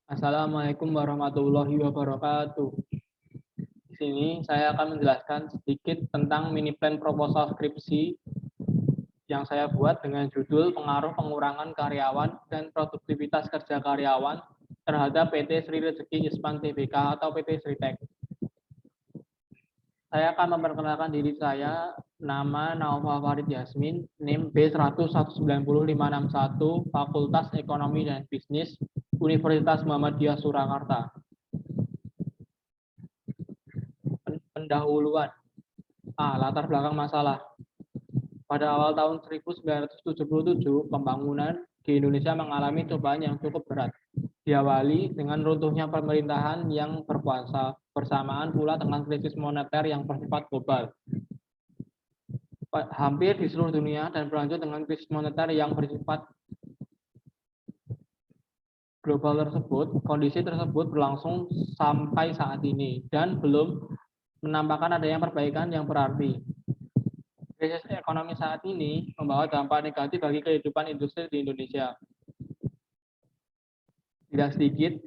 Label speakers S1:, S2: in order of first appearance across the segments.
S1: Assalamualaikum warahmatullahi wabarakatuh. Di sini saya akan menjelaskan sedikit tentang mini plan proposal skripsi yang saya buat dengan judul Pengaruh Pengurangan Karyawan dan Produktivitas Kerja Karyawan terhadap PT Sri Rezeki Isman Tbk atau PT Sritek. Saya akan memperkenalkan diri saya, nama Naufal Farid Yasmin, NIM B100190561, Fakultas Ekonomi dan Bisnis, Universitas Muhammadiyah Surakarta. Pendahuluan. Latar belakang masalah. Pada awal tahun 1977, pembangunan di Indonesia mengalami cobaan yang cukup berat. Diawali dengan runtuhnya pemerintahan yang berkuasa, bersamaan pula dengan krisis moneter yang bersifat global. Hampir di seluruh dunia dan berlanjut dengan krisis moneter yang bersifat global tersebut, kondisi tersebut berlangsung sampai saat ini dan belum menampakkan adanya perbaikan yang berarti. Krisis ekonomi saat ini membawa dampak negatif bagi kehidupan industri di Indonesia. Tidak sedikit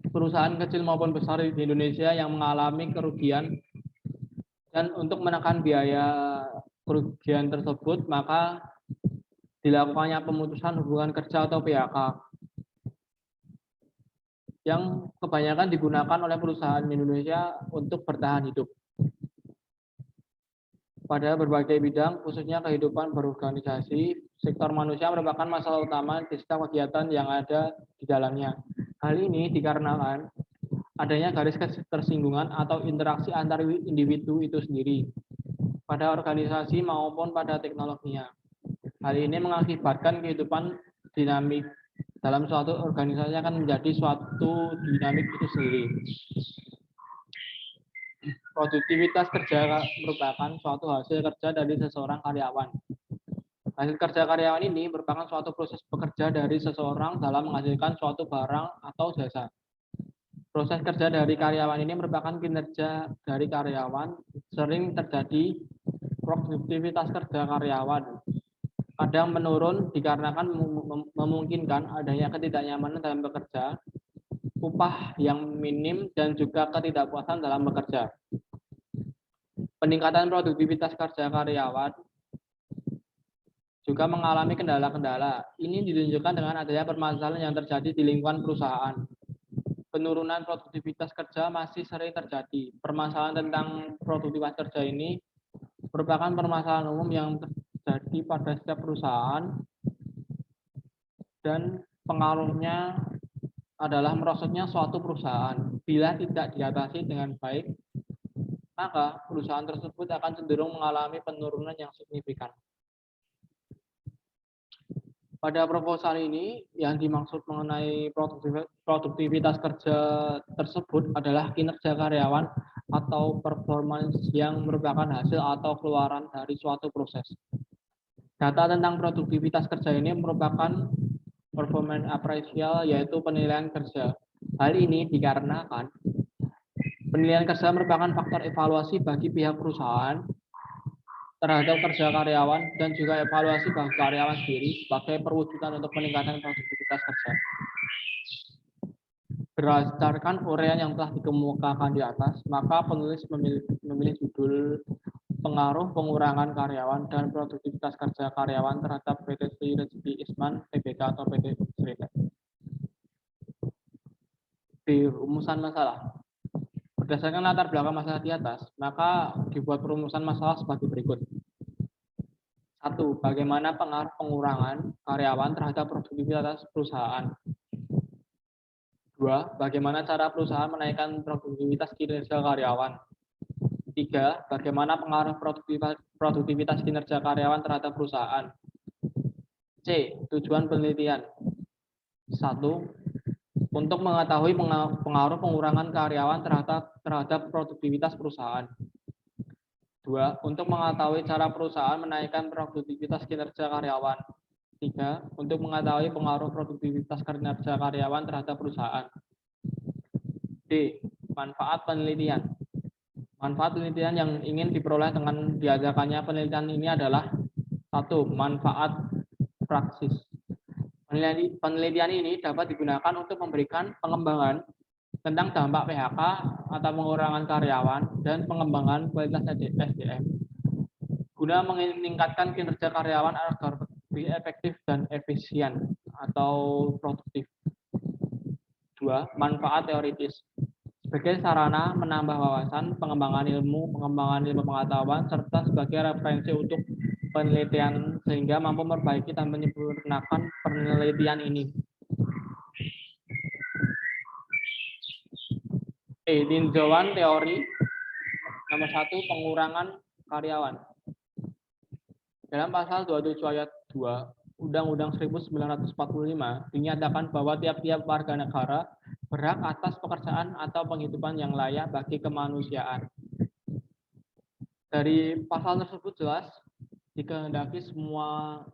S1: perusahaan kecil maupun besar di Indonesia yang mengalami kerugian, dan untuk menekan biaya kerugian tersebut, maka dilakukannya pemutusan hubungan kerja atau PHK yang kebanyakan digunakan oleh perusahaan Indonesia untuk bertahan hidup. Pada berbagai bidang, khususnya kehidupan berorganisasi, sektor manusia merupakan masalah utama di setiap kegiatan yang ada di dalamnya. Hal ini dikarenakan adanya garis ketersinggungan atau interaksi antar individu itu sendiri, pada organisasi maupun pada teknologinya. Hal ini mengakibatkan kehidupan dinamik dalam suatu organisasi akan menjadi suatu dinamik itu sendiri. Produktivitas kerja merupakan suatu hasil kerja dari seseorang karyawan. Hasil kerja karyawan ini merupakan suatu proses bekerja dari seseorang dalam menghasilkan suatu barang atau jasa. Proses kerja dari karyawan ini merupakan kinerja dari karyawan. Sering terjadi produktivitas kerja karyawan kadang menurun dikarenakan memungkinkan adanya ketidaknyamanan dalam bekerja, upah yang minim, dan juga ketidakpuasan dalam bekerja. Peningkatan produktivitas kerja karyawan juga mengalami kendala-kendala. Ini ditunjukkan dengan adanya permasalahan yang terjadi di lingkungan perusahaan. Penurunan produktivitas kerja masih sering terjadi. Permasalahan tentang produktivitas kerja ini merupakan permasalahan umum yang terjadi pada setiap perusahaan, dan pengaruhnya adalah merosotnya suatu perusahaan. Bila tidak diatasi dengan baik, maka perusahaan tersebut akan cenderung mengalami penurunan yang signifikan. Pada proposal ini, yang dimaksud mengenai produktivitas kerja tersebut adalah kinerja karyawan atau performance yang merupakan hasil atau keluaran dari suatu proses. Data tentang produktivitas kerja ini merupakan performance appraisal, yaitu penilaian kerja. Hal ini dikarenakan penilaian kerja merupakan faktor evaluasi bagi pihak perusahaan terhadap kerja karyawan dan juga evaluasi bagi karyawan sendiri sebagai perwujudan untuk peningkatan produktivitas kerja. Berdasarkan uraian yang telah dikemukakan di atas, maka penulis memilih judul Pengaruh Pengurangan Karyawan dan Produktivitas Kerja Karyawan terhadap PT Sri Rezeki Isman Tbk atau PT Sritek. Di rumusan masalah. Berdasarkan latar belakang masalah di atas, maka dibuat perumusan masalah sebagai berikut. 1. Bagaimana pengaruh pengurangan karyawan terhadap produktivitas perusahaan? 2. Bagaimana cara perusahaan menaikkan produktivitas kinerja karyawan? 3. Bagaimana pengaruh produktivitas kinerja karyawan terhadap perusahaan? C. Tujuan penelitian. 1. Untuk mengetahui pengaruh pengurangan karyawan terhadap produktivitas perusahaan. 2. Untuk mengetahui cara perusahaan menaikkan produktivitas kinerja karyawan. 3. Untuk mengetahui pengaruh produktivitas kinerja karyawan terhadap perusahaan. D. Manfaat penelitian. Manfaat penelitian yang ingin diperoleh dengan diadakannya penelitian ini adalah 1. Manfaat praksis. Penelitian ini dapat digunakan untuk memberikan pengembangan tentang dampak PHK atau pengurangan karyawan dan pengembangan kualitas SDM guna meningkatkan kinerja karyawan agar lebih efektif dan efisien atau produktif. 2. Manfaat teoritis. Sebagai sarana menambah wawasan, pengembangan ilmu pengetahuan, serta sebagai referensi untuk penelitian sehingga mampu memperbaiki dan menyempurnakan penelitian ini. Tinjauan teori nomor 1, pengurangan karyawan. Dalam pasal 27 ayat 2 Undang-Undang 1945 dinyatakan bahwa tiap-tiap warga negara berhak atas pekerjaan atau penghidupan yang layak bagi kemanusiaan. Dari pasal tersebut jelas dikehendaki semua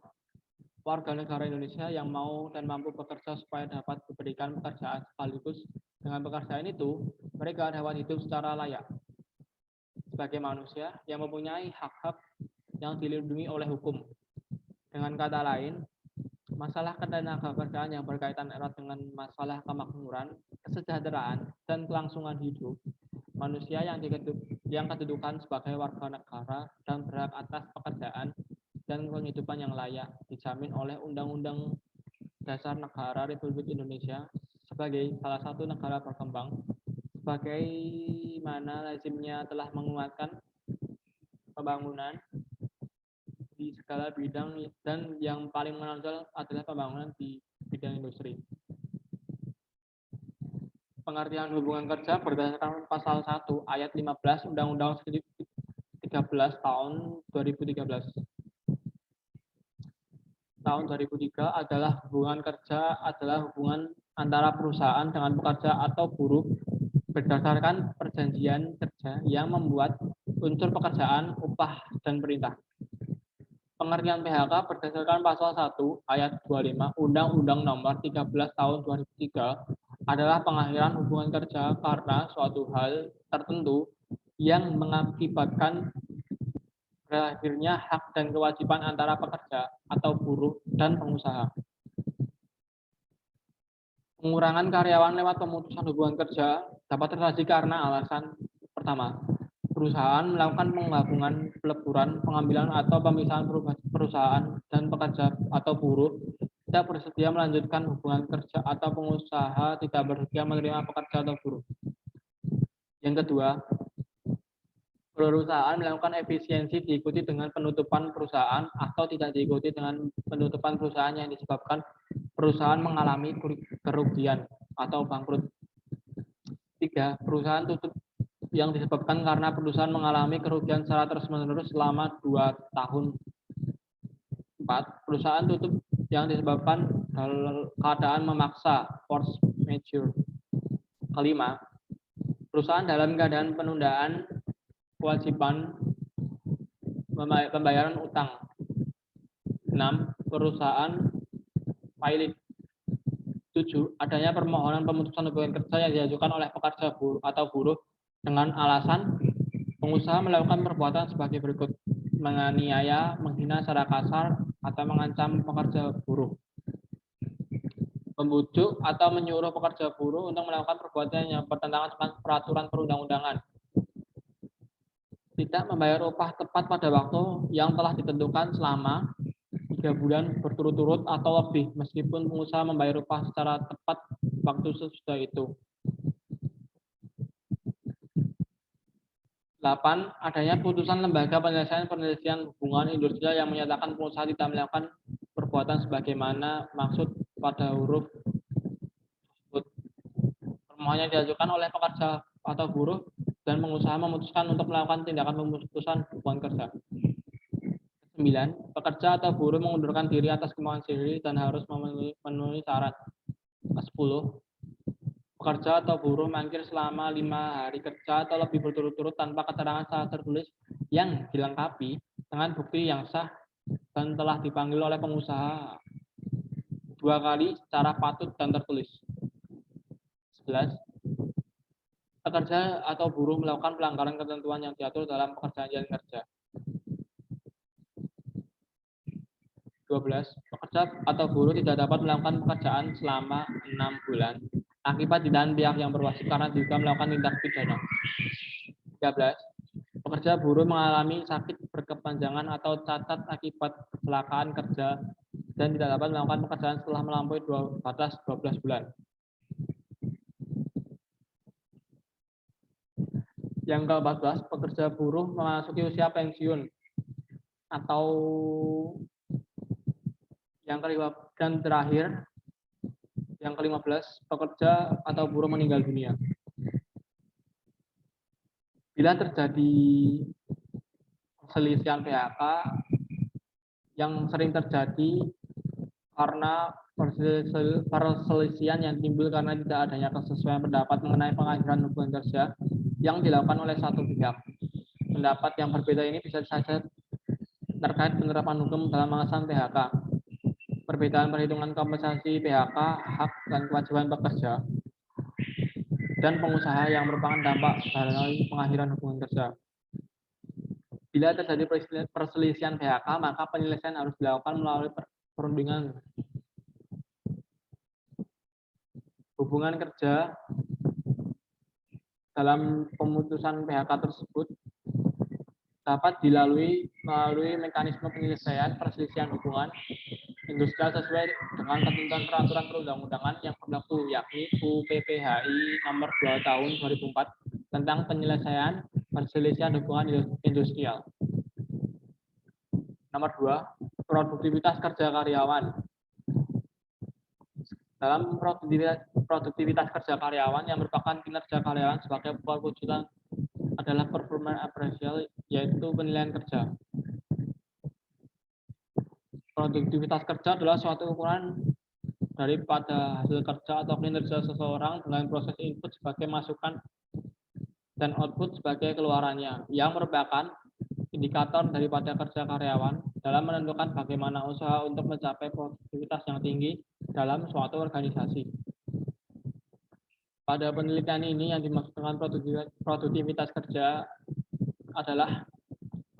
S1: warga negara Indonesia yang mau dan mampu bekerja supaya dapat diberikan pekerjaan, sekaligus dengan pekerjaan itu mereka dapat hidup secara layak sebagai manusia yang mempunyai hak-hak yang dilindungi oleh hukum. Dengan kata lain, masalah ketenagakerjaan yang berkaitan erat dengan masalah kemakmuran, kesejahteraan, dan kelangsungan hidup manusia yang kedudukan sebagai warga negara dan berhak atas pekerjaan dan penghidupan yang layak dijamin oleh Undang-Undang Dasar Negara Republik Indonesia sebagai salah satu negara berkembang, sebagaimana lazimnya telah menguatkan pembangunan di segala bidang dan yang paling menonjol adalah pembangunan di bidang industri. Pengertian hubungan kerja berdasarkan pasal 1 ayat 15 Undang-Undang 13 tahun 2013. Tahun 2003 adalah hubungan kerja adalah hubungan antara perusahaan dengan pekerja atau buruh berdasarkan perjanjian kerja yang membuat unsur pekerjaan, upah, dan perintah. Pengertian PHK berdasarkan pasal 1 ayat 25 Undang-Undang Nomor 13 tahun 2003 adalah pengakhiran hubungan kerja karena suatu hal tertentu yang mengakibatkan berakhirnya hak dan kewajiban antara pekerja atau buruh dan pengusaha. Pengurangan karyawan lewat pemutusan hubungan kerja dapat terjadi karena alasan pertama, perusahaan melakukan penggabungan, peleburan, pengambilan atau pemisahan perusahaan dan pekerja atau buruh tidak bersedia melanjutkan hubungan kerja atau pengusaha tidak bersedia menerima pekerja atau buruh. Yang kedua, perusahaan melakukan efisiensi diikuti dengan penutupan perusahaan atau tidak diikuti dengan penutupan perusahaan yang disebabkan perusahaan mengalami kerugian atau bangkrut. 3. Perusahaan tutup yang disebabkan karena perusahaan mengalami kerugian secara terus-menerus selama 2 tahun. 4. Perusahaan tutup yang disebabkan keadaan memaksa, force majeure. 5. Perusahaan dalam keadaan penundaan kewajiban pembayaran utang. 6. Perusahaan pilot. 7. Adanya permohonan pemutusan hubungan kerja yang diajukan oleh pekerja atau buruh dengan alasan pengusaha melakukan perbuatan sebagai berikut: menganiaya, menghina secara kasar, atau mengancam pekerja buruh. Membujuk atau menyuruh pekerja buruh untuk melakukan perbuatan yang bertentangan dengan peraturan perundang-undangan. Tidak membayar upah tepat pada waktu yang telah ditentukan selama 3 bulan berturut-turut atau lebih, meskipun pengusaha membayar upah secara tepat waktu sesudah itu. 8. Adanya putusan lembaga penyelesaian penelitian hubungan industrial yang menyatakan pengusaha tidak melakukan perbuatan sebagaimana maksud pada huruf tersebut. Permohonannya diajukan oleh pekerja atau buruh dan pengusaha memutuskan untuk melakukan tindakan pemutusan hubungan kerja. 9. Pekerja atau buruh mengundurkan diri atas kemauan sendiri dan harus memenuhi syarat. 10. Pekerja atau buruh mangkir selama 5 hari kerja atau lebih berturut-turut tanpa keterangan secara tertulis yang dilengkapi dengan bukti yang sah dan telah dipanggil oleh pengusaha 2 kali secara patut dan tertulis. 11. Pekerja atau buruh melakukan pelanggaran ketentuan yang diatur dalam perjanjian kerja. 12. Pekerja pekerja atau buruh tidak dapat melakukan pekerjaan selama 6 bulan akibat ditahan pihak yang berwajib karena diduga melakukan tindak pidana. 13. Pekerja buruh mengalami sakit berkepanjangan atau cacat akibat kecelakaan kerja dan tidak dapat melakukan pekerjaan setelah melampaui batas 12 bulan. Yang ke-14, pekerja buruh memasuki usia pensiun atau yang kelima dan terakhir yang ke-15, pekerja atau buruh meninggal dunia. Bila terjadi perselisihan PHK yang sering terjadi karena perselisihan yang timbul karena tidak adanya kesesuaian pendapat mengenai pengakhiran hubungan kerja yang dilakukan oleh satu pihak. Pendapat yang berbeda ini bisa saja terkait penerapan hukum dalam mengasan PHK, perbedaan perhitungan kompensasi PHK, hak dan kewajiban pekerja, dan pengusaha yang merupakan dampak dari pengakhiran hubungan kerja. Bila terjadi perselisihan PHK, maka penyelesaian harus dilakukan melalui perundingan hubungan kerja. Dalam pemutusan PHK tersebut dapat dilalui melalui mekanisme penyelesaian perselisihan hubungan industrial sesuai dengan ketentuan peraturan perundang-undangan yang berlaku, yakni UPPHI nomor 2 tahun 2004 tentang penyelesaian perselisihan hubungan industrial. Nomor 2, produktivitas kerja karyawan. Dalam produktivitas kerja karyawan yang merupakan kinerja karyawan sebagai perwujudan adalah performance appraisal, yaitu penilaian kerja. Produktivitas kerja adalah suatu ukuran daripada hasil kerja atau kinerja seseorang dengan proses input sebagai masukan dan output sebagai keluarannya, yang merupakan indikator daripada kerja karyawan dalam menentukan bagaimana usaha untuk mencapai produktivitas yang tinggi dalam suatu organisasi. Pada penelitian ini yang dimaksud dengan produktivitas kerja adalah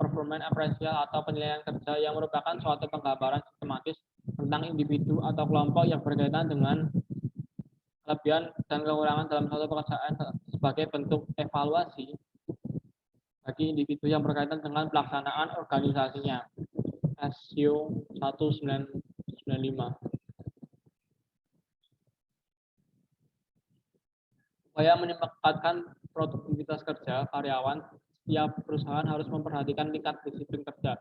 S1: performance appraisal atau penilaian kerja yang merupakan suatu penggambaran sistematis tentang individu atau kelompok yang berkaitan dengan kelebihan dan kekurangan dalam suatu pekerjaan sebagai bentuk evaluasi bagi individu yang berkaitan dengan pelaksanaan organisasinya. SIO 1995. Upaya meningkatkan produktivitas kerja karyawan, setiap perusahaan harus memperhatikan tingkat disiplin kerja.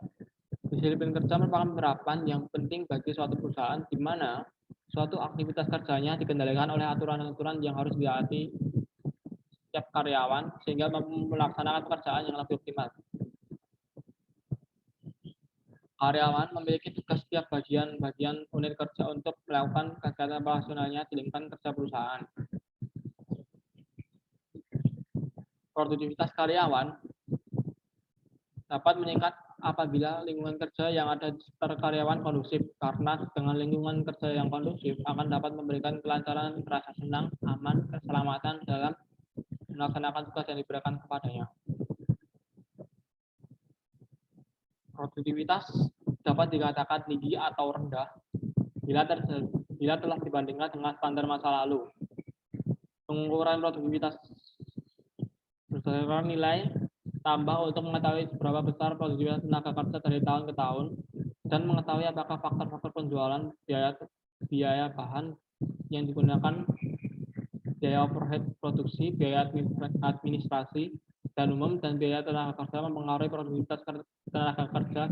S1: Disiplin kerja merupakan penerapan yang penting bagi suatu perusahaan di mana suatu aktivitas kerjanya dikendalikan oleh aturan-aturan yang harus ditaati setiap karyawan sehingga melaksanakan pekerjaan yang lebih optimal. Karyawan memiliki tugas setiap bagian-bagian unit kerja untuk melakukan kegiatan operasionalnya di lingkungan kerja perusahaan. Produktivitas karyawan dapat meningkat apabila lingkungan kerja yang ada di sekitar karyawan kondusif, karena dengan lingkungan kerja yang kondusif akan dapat memberikan kelancaran, rasa senang, aman, keselamatan dalam melaksanakan tugas yang diberikan kepadanya. Produktivitas dapat dikatakan tinggi atau rendah bila telah dibandingkan dengan standar masa lalu. Pengukuran produktivitas berdasarkan nilai tambah untuk mengetahui seberapa besar produktivitas tenaga kerja dari tahun ke tahun dan mengetahui apakah faktor-faktor penjualan, biaya bahan yang digunakan, biaya overhead produksi, biaya administrasi dan umum, dan biaya tenaga kerja mempengaruhi produktivitas tenaga kerja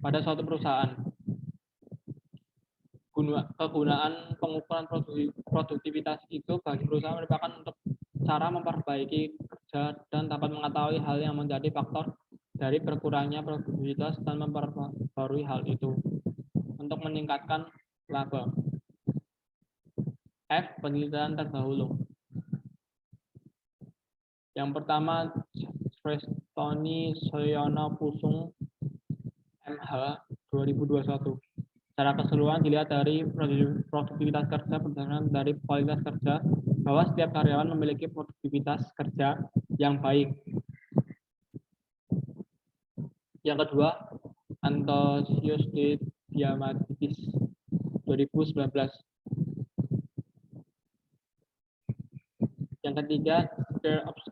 S1: pada suatu perusahaan. Kegunaan pengukuran produktivitas itu bagi perusahaan merupakan untuk cara memperbaiki kerja dan dapat mengetahui hal yang menjadi faktor dari berkurangnya produktivitas dan memperbarui hal itu untuk meningkatkan laba. F. Penelitian terdahulu. Yang pertama, Srestoni Soyono Pusung MH 2021. Secara keseluruhan dilihat dari produktivitas kerja berdasarkan dari kualitas kerja, bahwa setiap karyawan memiliki produktivitas kerja yang baik. Yang kedua, Antosius D. Diamandis 2019. Yang ketiga,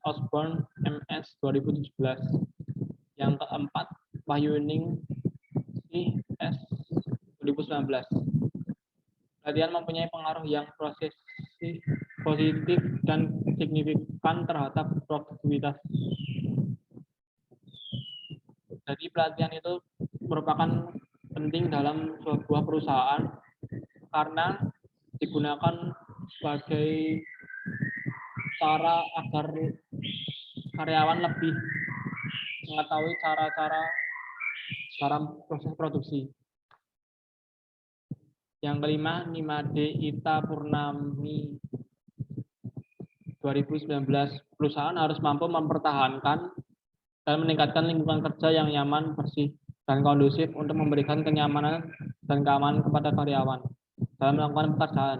S1: Osborne MS 2017. Yang keempat, Wahyuning CS 2019. Pelatihan mempunyai pengaruh yang positif dan signifikan terhadap produktivitas. Jadi pelatihan itu merupakan penting dalam sebuah perusahaan karena digunakan sebagai cara agar karyawan lebih mengetahui cara-cara dalam proses produksi. Yang kelima, Nimade Ita Purnami 2019. Perusahaan harus mampu mempertahankan dan meningkatkan lingkungan kerja yang nyaman, bersih, dan kondusif untuk memberikan kenyamanan dan keamanan kepada karyawan dalam melakukan pekerjaan.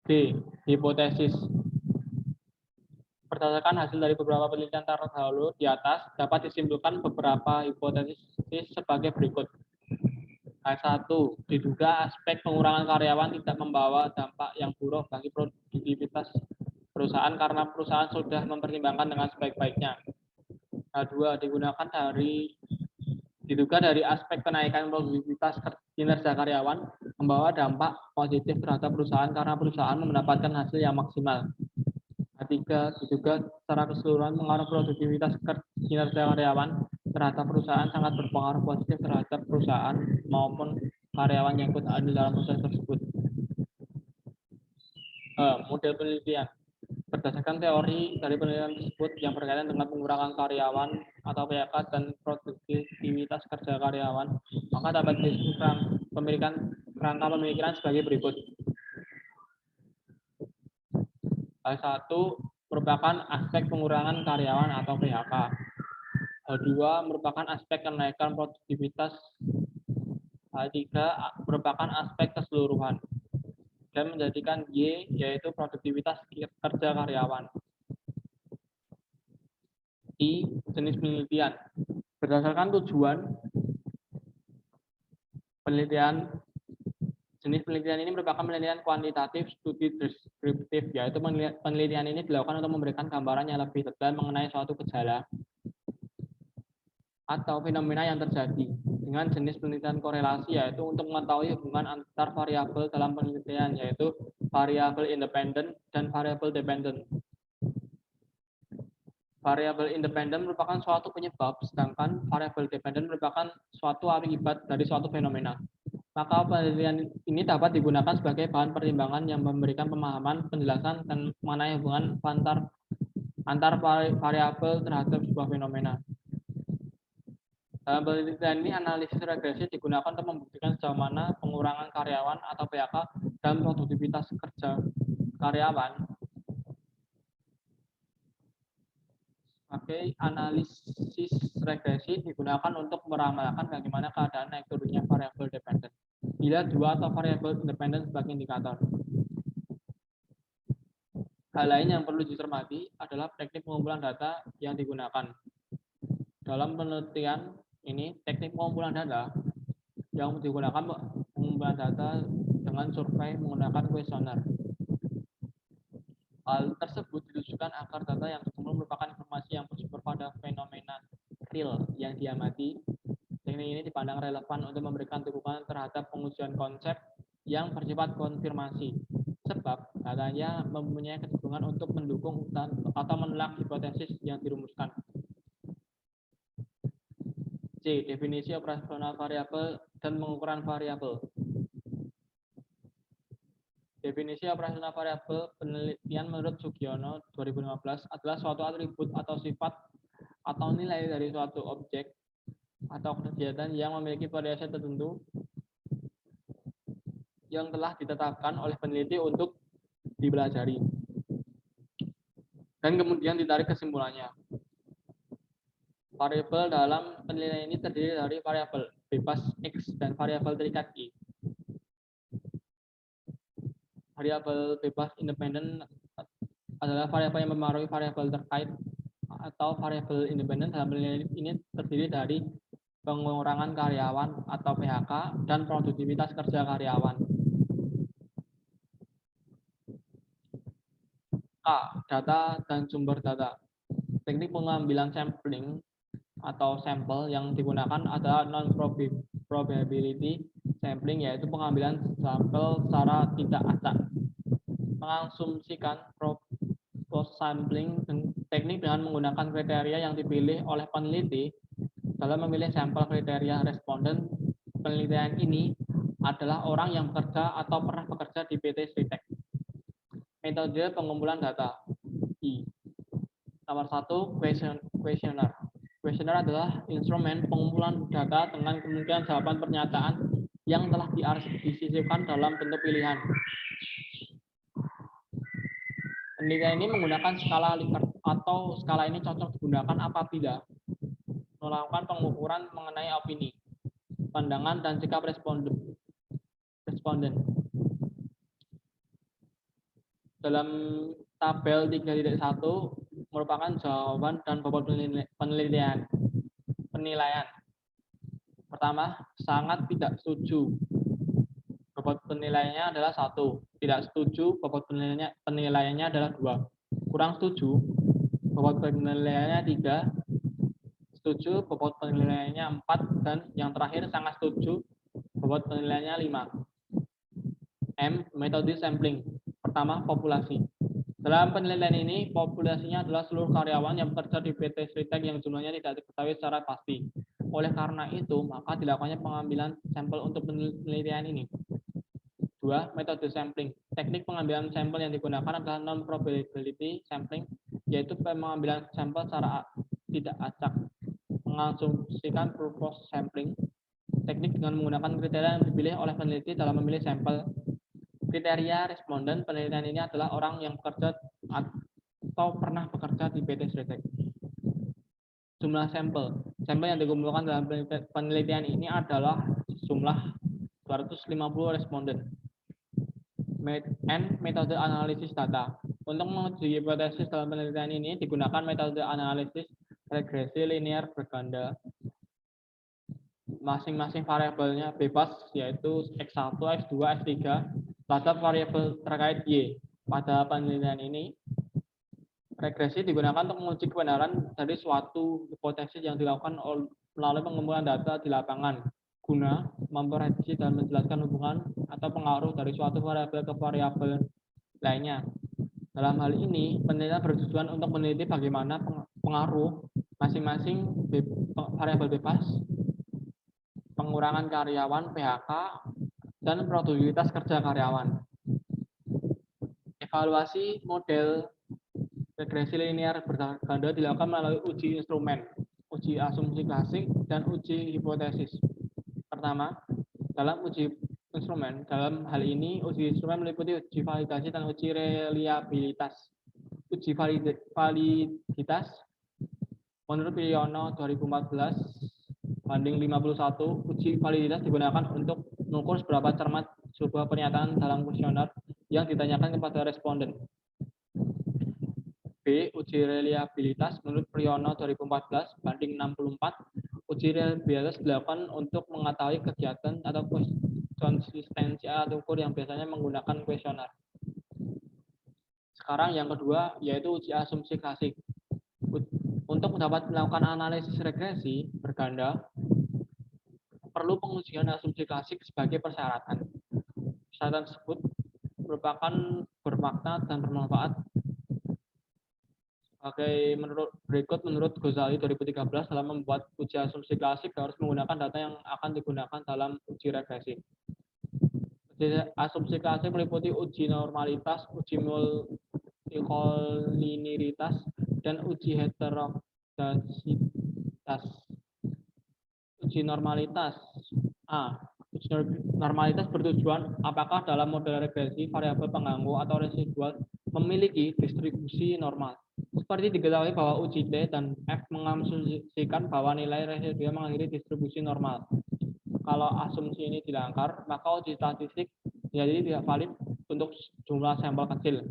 S1: B. Hipotesis. Berdasarkan hasil dari beberapa penelitian terdahulu di atas, dapat disimpulkan beberapa hipotesis sebagai berikut. H1. Diduga aspek pengurangan karyawan tidak membawa dampak yang buruk bagi produktivitas perusahaan karena perusahaan sudah mempertimbangkan dengan sebaik-baiknya. H2. Diduga dari aspek kenaikan produktivitas kinerja karyawan membawa dampak positif terhadap perusahaan karena perusahaan mendapatkan hasil yang maksimal. Ketiga, diduga secara keseluruhan pengaruh produktivitas kinerja karyawan terhadap perusahaan sangat berpengaruh positif terhadap perusahaan maupun karyawan yang ikut andil dalam proses tersebut. Model penelitian. Berdasarkan teori dari penelitian tersebut yang berkaitan dengan pengurangan karyawan atau PHK dan produktivitas kerja karyawan, maka dapat disusun kerangka pemikiran sebagai berikut. H1 merupakan aspek pengurangan karyawan atau PHK. H2 merupakan aspek kenaikan produktivitas. H3 merupakan aspek keseluruhan dan menjadikan Y yaitu produktivitas kerja karyawan. I. Jenis penelitian. Berdasarkan tujuan penelitian, jenis penelitian ini merupakan penelitian kuantitatif studi deskriptif, yaitu penelitian ini dilakukan untuk memberikan gambaran yang lebih detail mengenai suatu gejala atau fenomena yang terjadi. Dengan jenis penelitian korelasi, yaitu untuk mengetahui hubungan antar variabel dalam penelitian, yaitu variabel independen dan variabel dependen. Variabel independen merupakan suatu penyebab, sedangkan variabel dependen merupakan suatu akibat dari suatu fenomena. Maka penelitian ini dapat digunakan sebagai bahan pertimbangan yang memberikan pemahaman, penjelasan, dan mengenai hubungan antar variabel terhadap sebuah fenomena. Dalam penelitian ini, analisis regresi digunakan untuk membuktikan sejauh mana pengurangan karyawan atau PHK dan produktivitas kerja karyawan. Sebagai analisis regresi digunakan untuk meramalkan bagaimana keadaan naik turunnya variabel dependen bila dua atau variabel independen sebagai indikator. Hal lain yang perlu dicermati adalah teknik pengumpulan data yang digunakan. Dalam penelitian ini, teknik pengumpulan data yang digunakan pengumpulan data dengan survei menggunakan kuesioner. Hal tersebut ditujukan agar data yang dikumpul merupakan informasi yang bersumber pada fenomena real yang diamati. Teknik ini dipandang relevan untuk memberikan dukungan terhadap pengujian konsep yang bersifat konfirmasi, sebab datanya mempunyai kecenderungan untuk mendukung atau menolak hipotesis yang dirumuskan. C. Definisi operasional variabel dan pengukuran variabel. Definisi operasional variabel penelitian menurut Sugiono 2015 adalah suatu atribut atau sifat atau nilai dari suatu objek atau kegiatan yang memiliki variasi tertentu yang telah ditetapkan oleh peneliti untuk dipelajari dan kemudian ditarik kesimpulannya. Variabel dalam penelitian ini terdiri dari variabel bebas X dan variabel terikat Y. Variabel bebas independen adalah variabel yang mempengaruhi variabel terkait atau variabel independen. Dalam penelitian ini terdiri dari pengurangan karyawan atau PHK, dan produktivitas kerja karyawan. K. Data dan sumber data. Teknik pengambilan sampling atau sampel yang digunakan adalah non-probability sampling, yaitu pengambilan sampel secara tidak acak. Mengasumsikan sampling teknik dengan menggunakan kriteria yang dipilih oleh peneliti dalam memilih sampel kriteria responden. Penelitian ini adalah orang yang bekerja atau pernah bekerja di PT Sritek. Metode pengumpulan data. I. Nomor 1, questionnaire. Questionnaire adalah instrumen pengumpulan data dengan kemungkinan jawaban pernyataan yang telah disisipkan dalam bentuk pilihan. Penelitian ini menggunakan skala Likert, atau skala ini cocok digunakan apabila melakukan pengukuran mengenai opini, pandangan, dan sikap responden. Dalam tabel 3.1 merupakan jawaban dan bobot penilaian. Pertama, sangat tidak setuju. Bobot penilaiannya adalah 1. Tidak setuju, bobot penilaiannya adalah 2. Kurang setuju, bobot penilaiannya 3. Setuju, bobot penilaiannya 4. Dan yang terakhir, sangat setuju, bobot penilaiannya 5. M. Metode sampling. Pertama, populasi. Dalam penelitian ini, populasinya adalah seluruh karyawan yang bekerja di PT Sritek yang jumlahnya tidak diketahui secara pasti. Oleh karena itu, maka dilakukannya pengambilan sampel untuk penelitian ini. 2. Metode sampling. Teknik pengambilan sampel yang digunakan adalah non-probability sampling, yaitu pengambilan sampel secara tidak acak. Mengasumsikan purpose sampling. Teknik dengan menggunakan kriteria yang dipilih oleh peneliti dalam memilih sampel. Kriteria responden penelitian ini adalah orang yang bekerja atau pernah bekerja di PT Sritek. Jumlah sampel. Sampel yang dikumpulkan dalam penelitian ini adalah jumlah 250 responden. N. Metode analisis data. Untuk menguji hipotesis dalam penelitian ini digunakan metode analisis regresi linear berganda. Masing-masing variabelnya bebas, yaitu X1, X2, X3, terhadap variabel terkait Y. Pada penelitian ini, regresi digunakan untuk menguji kebenaran dari suatu hipotesis yang dilakukan melalui pengumpulan data di lapangan, guna memprediksi dan menjelaskan hubungan atau pengaruh dari suatu variabel ke variabel lainnya. Dalam hal ini, penelitian bertujuan untuk meneliti bagaimana pengaruh masing-masing variabel bebas, pengurangan karyawan, PHK, dan produktivitas kerja karyawan. Evaluasi model regresi linear berganda dilakukan melalui uji instrumen, uji asumsi klasik, dan uji hipotesis. Pertama, dalam uji instrumen, dalam hal ini uji instrumen meliputi uji validasi dan uji reliabilitas. Uji validitas menurut Priyono 2014 banding 51, uji validitas digunakan untuk mengukur seberapa cermat sebuah pernyataan dalam kuesioner yang ditanyakan kepada responden. B. Uji reliabilitas menurut Priyono 2014 banding 64, uji reliabilitas dilakukan untuk mengetahui kegiatan atau konsistensi alat ukur yang biasanya menggunakan kuesioner. Sekarang yang kedua, yaitu uji asumsi klasik. Untuk dapat melakukan analisis regresi berganda, perlu pengujian asumsi klasik sebagai persyaratan. Persyaratan tersebut merupakan bermakna dan bermanfaat menurut Ghazali 2013 dalam membuat uji asumsi klasik harus menggunakan data yang akan digunakan dalam uji regresi. Uji asumsi klasik meliputi uji normalitas, uji multikoliniaritas, dan uji heterogeneisitas. Uji normalitas. A. Uji normalitas bertujuan apakah dalam model regresi variabel pengganggu atau residual memiliki distribusi normal. Seperti diketahui bahwa uji T dan F mengasumsikan bahwa nilai residual mengakhiri distribusi normal. Kalau asumsi ini dilanggar, maka uji statistik jadi tidak valid untuk jumlah sampel kecil.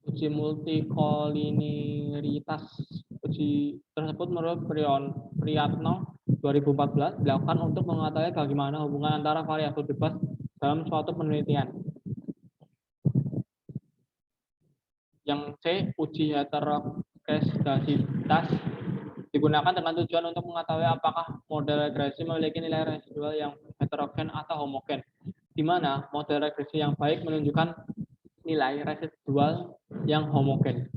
S1: Uji multikoliniaritas. Uji tersebut menurut Supriyatno 2014 dilakukan untuk mengetahui bagaimana hubungan antara variabel bebas dalam suatu penelitian. Yang C, uji heteroskedasitas digunakan dengan tujuan untuk mengetahui apakah model regresi memiliki nilai residual yang heterogen atau homogen, di mana model regresi yang baik menunjukkan nilai residual yang homogen.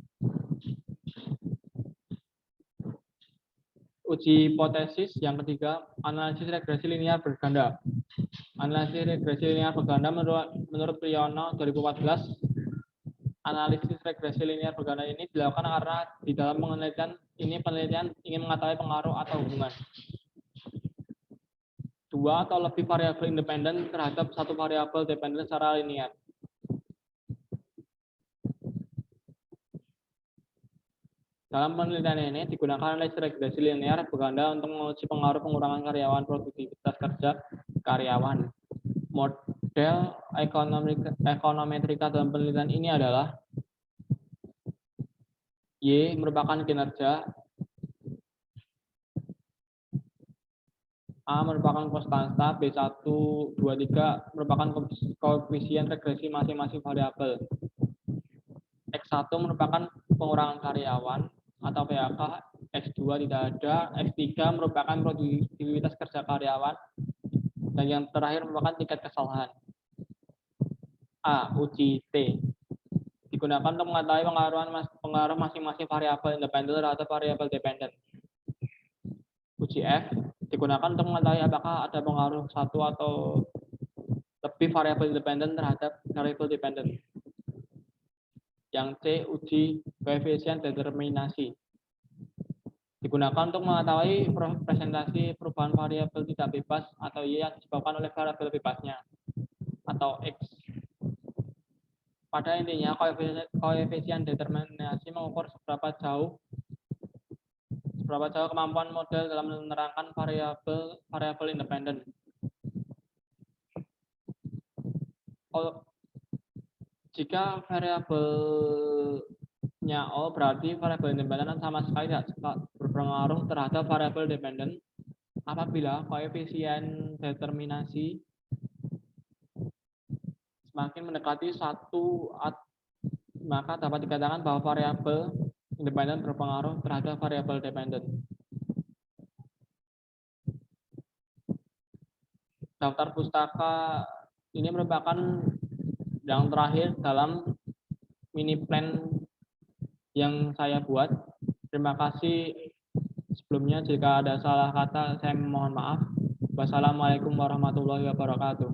S1: Uji hipotesis yang ketiga, analisis regresi linear berganda. Analisis regresi linear berganda menurut Priyono 2014, analisis regresi linear berganda ini dilakukan karena di dalam penelitian ingin mengetahui pengaruh atau hubungan dua atau lebih variabel independen terhadap satu variabel dependen secara linear. Dalam penelitian ini digunakan analisis regresi linear berganda untuk menguji pengaruh pengurangan karyawan produktivitas kerja karyawan. Model ekonometrika dalam penelitian ini adalah Y merupakan kinerja, A merupakan konstanta, B1, 2, 3 merupakan koefisien regresi masing-masing variabel. X1 merupakan pengurangan karyawan atau PHK, X2 tidak ada, X3 merupakan produktivitas kerja karyawan, dan yang terakhir merupakan tingkat kesalahan. A. Uji T digunakan untuk mengetahui pengaruh masing-masing variabel independen terhadap variabel dependen. Uji F digunakan untuk mengetahui apakah ada pengaruh satu atau lebih variabel independen terhadap variabel dependen. Yang C. Uji koefisien determinasi digunakan untuk mengetahui presentasi perubahan variabel tidak bebas atau Y yang disebabkan oleh variabel bebasnya atau X. Pada intinya, koefisien determinasi mengukur seberapa jauh kemampuan model dalam menerangkan variabel independen. Jika variabelnya O, berarti variabel independen sama sekali tidak berpengaruh terhadap variabel dependen. Apabila koefisien determinasi semakin mendekati 1, maka dapat dikatakan bahwa variabel independen berpengaruh terhadap variabel dependen. Daftar pustaka ini merupakan yang terakhir dalam mini plan yang saya buat. Terima kasih sebelumnya, jika ada salah kata saya mohon maaf. Wassalamualaikum warahmatullahi wabarakatuh.